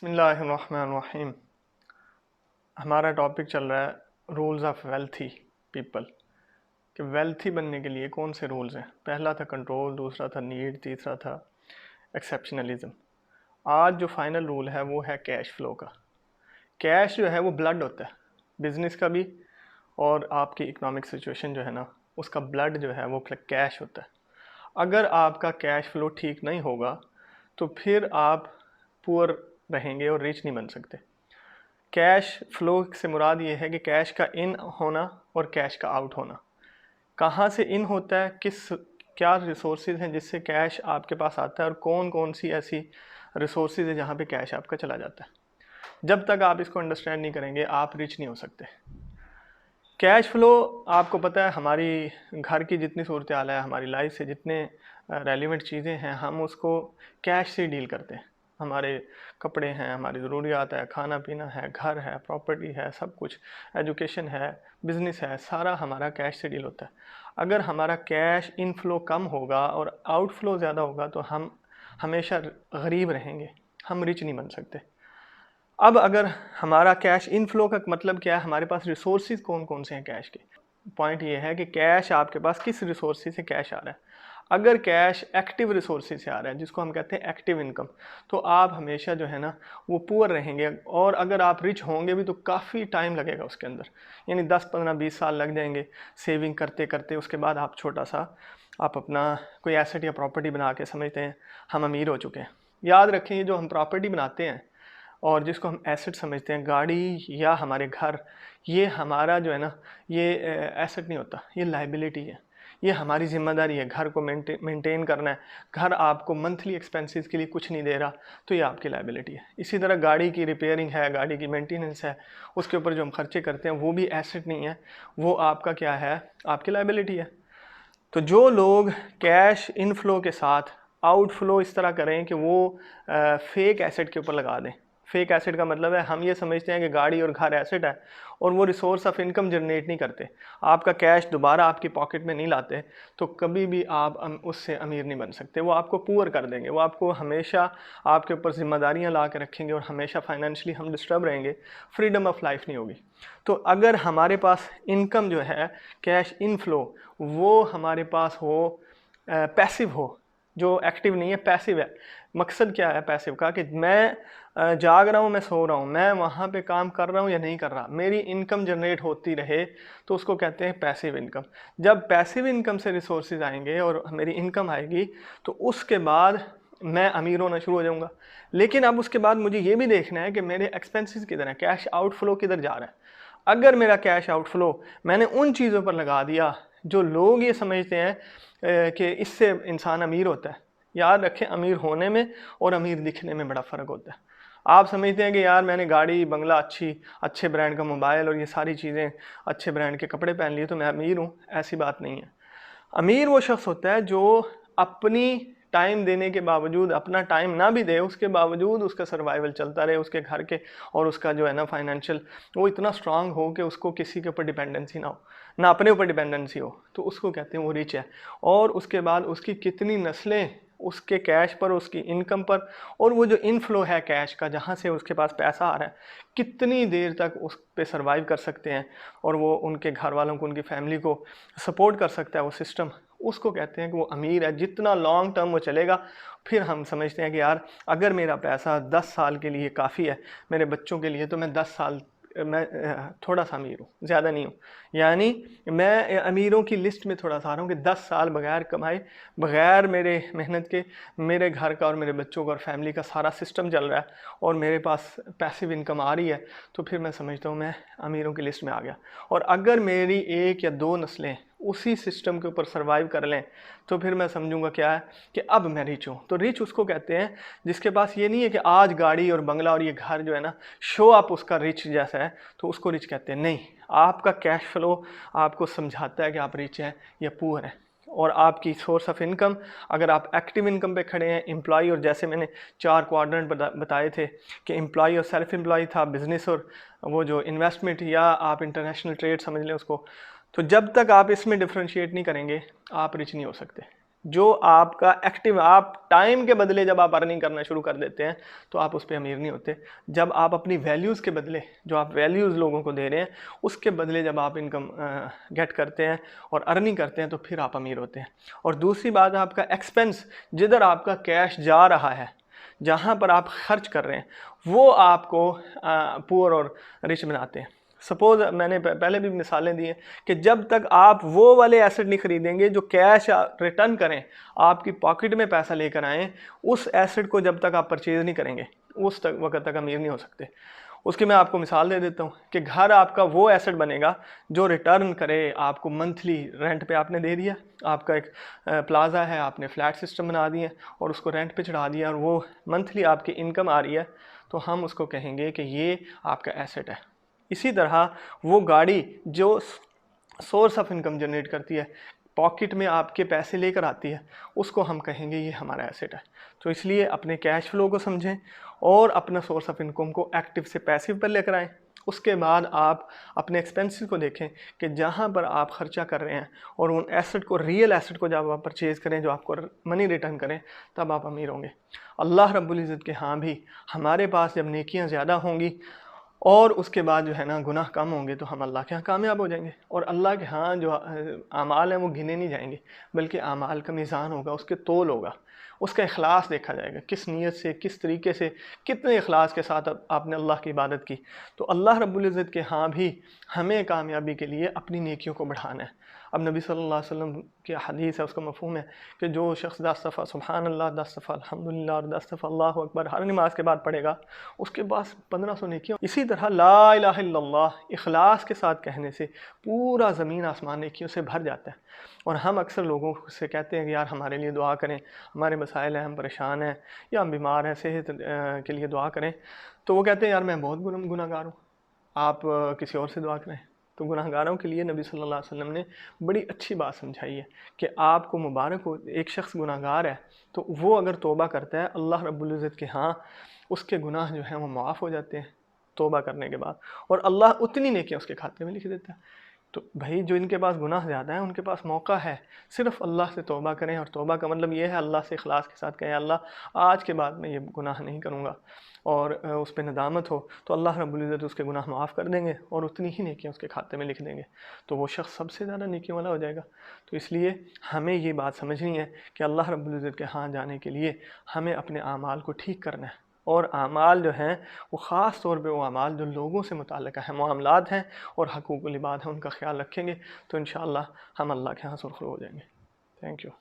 बिस्मिल्लाहिर्रहमानिर्रहीम। हमारा टॉपिक चल रहा है रूल्स ऑफ वेल्थी पीपल, कि वेल्थी बनने के लिए कौन से रूल्स हैं। पहला था कंट्रोल, दूसरा था नीड, तीसरा था एक्सेप्शनलिज्म। आज जो फाइनल रूल है वो है कैश फ्लो का। कैश जो है वो ब्लड होता है बिज़नेस का भी, और आपकी इकोनॉमिक सिचुएशन जो है ना उसका ब्लड जो है वो कैश होता है। अगर आपका कैश फ्लो ठीक नहीं होगा तो फिर आप पुअर रहेंगे और रिच नहीं बन सकते। कैश फ्लो से मुराद ये है कि कैश का इन होना और कैश का आउट होना। कहाँ से इन होता है, क्या रिसोर्सेज हैं जिससे कैश आपके पास आता है, और कौन कौन सी ऐसी रिसोर्सेज है जहाँ पे कैश आपका चला जाता है। जब तक आप इसको अंडरस्टैंड नहीं करेंगे आप रिच नहीं हो सकते। कैश फ्लो आपको पता है, हमारी घर की जितनी सूरत हाल है, हमारी लाइफ से जितने रेलिवेंट चीज़ें हैं, हम उसको कैश से डील करते हैं। हमारे कपड़े हैं, हमारी ज़रूरियात है, खाना पीना है, घर है, प्रॉपर्टी है, सब कुछ, एजुकेशन है, बिज़नेस है, सारा हमारा कैश से डील होता है। अगर हमारा कैश इनफ्लो कम होगा और आउटफ्लो ज़्यादा होगा तो हम हमेशा गरीब रहेंगे, हम रिच नहीं बन सकते। अब अगर हमारा कैश इनफ्लो का मतलब क्या है, हमारे पास रिसोर्सेज कौन कौन से हैं कैश के। पॉइंट ये है कि कैश आपके पास किस रिसोर्सेज से कैश आ रहा है। अगर कैश एक्टिव रिसोर्सेज से आ रहा है, जिसको हम कहते हैं एक्टिव इनकम, तो आप हमेशा जो है ना वो पुअर रहेंगे। और अगर आप रिच होंगे भी तो काफ़ी टाइम लगेगा उसके अंदर, यानी 10 15 20 साल लग जाएंगे सेविंग करते करते। उसके बाद आप छोटा सा आप अपना कोई एसेट या प्रॉपर्टी बना के समझते हैं हम अमीर हो चुके हैं। याद रखें, ये जो हम प्रॉपर्टी बनाते हैं और जिसको हम एसेट समझते हैं, गाड़ी या हमारे घर, ये हमारा जो है ना ये एसेट नहीं होता, ये लाइबिलिटी है। ये हमारी जिम्मेदारी है, घर को मेंटेन करना है। घर आपको मंथली एक्सपेंसेस के लिए कुछ नहीं दे रहा तो ये आपकी लाइबिलिटी है। इसी तरह गाड़ी की रिपेयरिंग है, गाड़ी की मेंटेनेंस है, उसके ऊपर जो हम खर्चे करते हैं वो भी एसेट नहीं है, वो आपका क्या है, आपकी लाइबिलिटी है। तो जो लोग कैश इनफ्लो के साथ आउटफ्लो इस तरह करें कि वो फेक एसेट के ऊपर लगा दें। फेक एसेट का मतलब है हम ये समझते हैं कि गाड़ी और घर एसेट है और वो रिसोर्स ऑफ इनकम जनरेट नहीं करते, आपका कैश दोबारा आपकी पॉकेट में नहीं लाते, तो कभी भी आप उससे अमीर नहीं बन सकते। वो आपको पुअर कर देंगे, वो आपको हमेशा आपके ऊपर जिम्मेदारियां ला के रखेंगे और हमेशा फाइनेंशियली हम डिस्टर्ब रहेंगे, फ्रीडम ऑफ लाइफ नहीं होगी। तो अगर हमारे पास इनकम जो है कैश इनफ्लो वो हमारे पास हो, पैसिव हो, जो एक्टिव नहीं है, पैसिव है। मकसद क्या है पैसिव का, कि मैं जाग रहा हूँ, मैं सो रहा हूँ, मैं वहाँ पे काम कर रहा हूँ या नहीं कर रहा, मेरी इनकम जनरेट होती रहे, तो उसको कहते हैं पैसिव इनकम। जब पैसिव इनकम से रिसोर्सेज आएंगे और मेरी इनकम आएगी तो उसके बाद मैं अमीर होना शुरू हो जाऊँगा। लेकिन अब उसके बाद मुझे ये भी देखना है कि मेरे एक्सपेंसेस किधर हैं, कैश आउटफ्लो किधर जा रहा है। अगर मेरा कैश आउटफ्लो मैंने उन चीज़ों पर लगा दिया जो लोग ये समझते हैं कि इससे इंसान अमीर होता है। याद रखें, अमीर होने में और अमीर दिखने में बड़ा फ़र्क होता है। आप समझते हैं कि यार मैंने गाड़ी बंगला, अच्छे ब्रांड का मोबाइल और ये सारी चीज़ें, अच्छे ब्रांड के कपड़े पहन लिए तो मैं अमीर हूँ, ऐसी बात नहीं है। अमीर वो शख्स होता है जो अपनी टाइम देने के बावजूद, अपना टाइम ना भी दे उसके बावजूद उसका सर्वाइवल चलता रहे, उसके घर के और उसका जो है ना फाइनेंशियल वो इतना स्ट्रांग हो कि उसको किसी के ऊपर डिपेंडेंसी ना हो, ना अपने ऊपर डिपेंडेंसी हो, तो उसको कहते हैं वो रिच है। और उसके बाद उसकी कितनी नस्लें उसके कैश पर, उसकी इनकम पर, और वो जो इनफ्लो है कैश का, जहाँ से उसके पास पैसा आ रहा है, कितनी देर तक उस पे सर्वाइव कर सकते हैं और वो उनके घर वालों को, उनकी फैमिली को सपोर्ट कर सकता है वो सिस्टम, उसको कहते हैं कि वो अमीर है। जितना लॉन्ग टर्म वो चलेगा, फिर हम समझते हैं कि यार अगर मेरा पैसा 10 साल के लिए काफ़ी है मेरे बच्चों के लिए, तो मैं 10 साल मैं थोड़ा सा अमीर हूँ, ज़्यादा नहीं हूँ। यानी मैं अमीरों की लिस्ट में थोड़ा सा आ रहा हूँ कि 10 साल बगैर कमाए, बगैर मेरे मेहनत के मेरे घर का और मेरे बच्चों का और फैमिली का सारा सिस्टम चल रहा है और मेरे पास पैसिव इनकम आ रही है, तो फिर मैं समझता हूँ मैं अमीरों की लिस्ट में आ गया। और अगर मेरी 1 या 2 नस्लें उसी सिस्टम के ऊपर सर्वाइव कर लें तो फिर मैं समझूंगा क्या है कि अब मैं रिच हूँ। तो रिच उसको कहते हैं जिसके पास ये नहीं है कि आज गाड़ी और बंगला और ये घर जो है ना शो अप उसका रिच जैसा है, तो उसको रिच कहते हैं। नहीं, आपका कैश फ्लो आपको समझाता है कि आप रिच हैं या पुअर हैं। और आपकी सोर्स ऑफ इनकम, अगर आप एक्टिव इनकम पे खड़े हैं, एम्प्लॉय, और जैसे मैंने 4 क्वाड्रेंट बताए थे कि एम्प्लॉय और सेल्फ एम्प्लॉय था, बिजनेस और वो जो इन्वेस्टमेंट या आप इंटरनेशनल ट्रेड समझ लें उसको, तो जब तक आप इसमें डिफ्रेंशिएट नहीं करेंगे आप रिच नहीं हो सकते। जो आपका एक्टिव, आप टाइम के बदले जब आप अर्निंग करना शुरू कर देते हैं तो आप उस पर अमीर नहीं होते। जब आप अपनी वैल्यूज़ के बदले, जो आप वैल्यूज़ लोगों को दे रहे हैं उसके बदले जब आप इनकम गेट करते हैं और अर्निंग करते हैं तो फिर आप अमीर होते हैं। और दूसरी बात, आपका एक्सपेंस, जिधर आपका कैश जा रहा है, जहाँ पर आप खर्च कर रहे हैं, वो आपको पुअर और रिच बनाते हैं। सपोज मैंने पहले भी मिसालें दी हैं कि जब तक आप वो वाले एसेट नहीं खरीदेंगे जो कैश रिटर्न करें, आपकी पॉकेट में पैसा लेकर आएँ, उस एसेट को जब तक आप परचेज़ नहीं करेंगे उस तक वक्त तक अमीर नहीं हो सकते। उसकी मैं आपको मिसाल दे देता हूँ कि घर आपका वो एसेट बनेगा जो रिटर्न करे आपको मंथली। रेंट पे आपने दे दिया, आपका एक प्लाजा है, आपने फ्लैट सिस्टम बना दिए और उसको रेंट पे चढ़ा दिया और वो मंथली आपकी इनकम आ रही है, तो हम उसको कहेंगे कि ये आपका एसेट है। इसी तरह वो गाड़ी जो सोर्स ऑफ इनकम जनरेट करती है, पॉकेट में आपके पैसे लेकर आती है, उसको हम कहेंगे ये हमारा एसेट है। तो इसलिए अपने कैश फ्लो को समझें और अपना सोर्स ऑफ इनकम को एक्टिव से पैसिव पर लेकर आएँ। उसके बाद आप अपने एक्सपेंसेस को देखें कि जहाँ पर आप खर्चा कर रहे हैं और उन एसेट को, रियल एसेट को जब आप परचेज़ करें जो आपको मनी रिटर्न करें, तब आप अमीर होंगे। अल्लाह रब्बुल इज़्ज़त के यहाँ भी हमारे पास जब नेकियां ज़्यादा होंगी और उसके बाद जो है ना गुनाह कम होंगे, तो हम अल्लाह के यहाँ कामयाब हो जाएंगे। और अल्लाह के यहाँ जो आमाल हैं वो गिने नहीं जाएंगे, बल्कि आमाल का मीज़ान होगा, उसके तोल होगा, उसका इखलास देखा जाएगा, किस नीयत से, किस तरीके से, कितने इखलास के साथ आपने अल्लाह की इबादत की। तो अल्लाह रब्बुल इज़्ज़त के यहाँ भी हमें कामयाबी के लिए अपनी नेकियों को बढ़ाना है। अब नबी सल्लल्लाहु अलैहि वसल्लम की हदीस है, उसका मफ़हूम है कि जो शख्स 10 दफ़ा सुबहान अल्लाह, 10 दफ़ा अल्हम्दुलिल्लाह और 10 दफ़ा अल्लाहु अकबर हर नमाज के बाद पढ़ेगा, उसके पास 1500 नेकियां। इसी तरह ला इलाहा इल्लल्लाह इखलास के साथ कहने से पूरा ज़मीन आसमान नेकियों से भर जाता है। और हम अक्सर लोगों से कहते हैं कि यार हमारे लिए दुआ करें, हमारे मसाइल हैं, हम परेशान हैं या हम बीमार हैं, सेहत के लिए दुआ करें। तो वो कहते हैं यार मैं बहुत गुनाहगार हूँ, आप किसी और से दुआ करें। तो गुनाहगारों के लिए नबी सल्लल्लाहु अलैहि वसल्लम ने बड़ी अच्छी बात समझाई है कि आपको मुबारक हो, एक शख्स गुनाहगार है तो वो अगर तौबा करता है, अल्लाह रब्बुल इज़्ज़त के यहाँ उसके गुनाह जो हैं वो माफ़ हो जाते हैं तौबा करने के बाद, और अल्लाह उतनी नेकियां उसके खाते में लिख देता है। तो भाई जो इनके पास गुनाह ज़्यादा है उनके पास मौका है, सिर्फ अल्लाह से तौबा करें। और तौबा का मतलब ये है अल्लाह से इखलास के साथ कहें, अल्लाह आज के बाद मैं ये गुनाह नहीं करूँगा, और उस पर नदामत हो, तो अल्लाह रब्बुल इज़्ज़त उसके गुनाह माफ़ कर देंगे और उतनी ही नेकियां उसके खाते में लिख देंगे, तो वो शख्स सबसे ज़्यादा नेकियों वाला हो जाएगा। तो इसलिए हमें ये बात समझनी है कि अल्लाह रब्बुल इज़्ज़त के यहाँ जाने के लिए हमें अपने आमाल को ठीक करना है। और आमाल जो हैं वो ख़ास तौर पे वो आमाल जो लोगों से मुताल्लिक़ है, मामलात हैं और हकूक़ुल इबाद हैं, उनका ख्याल रखेंगे तो इंशाअल्लाह हम अल्लाह के यहाँ सुरख़रू हो जाएंगे। Thank you.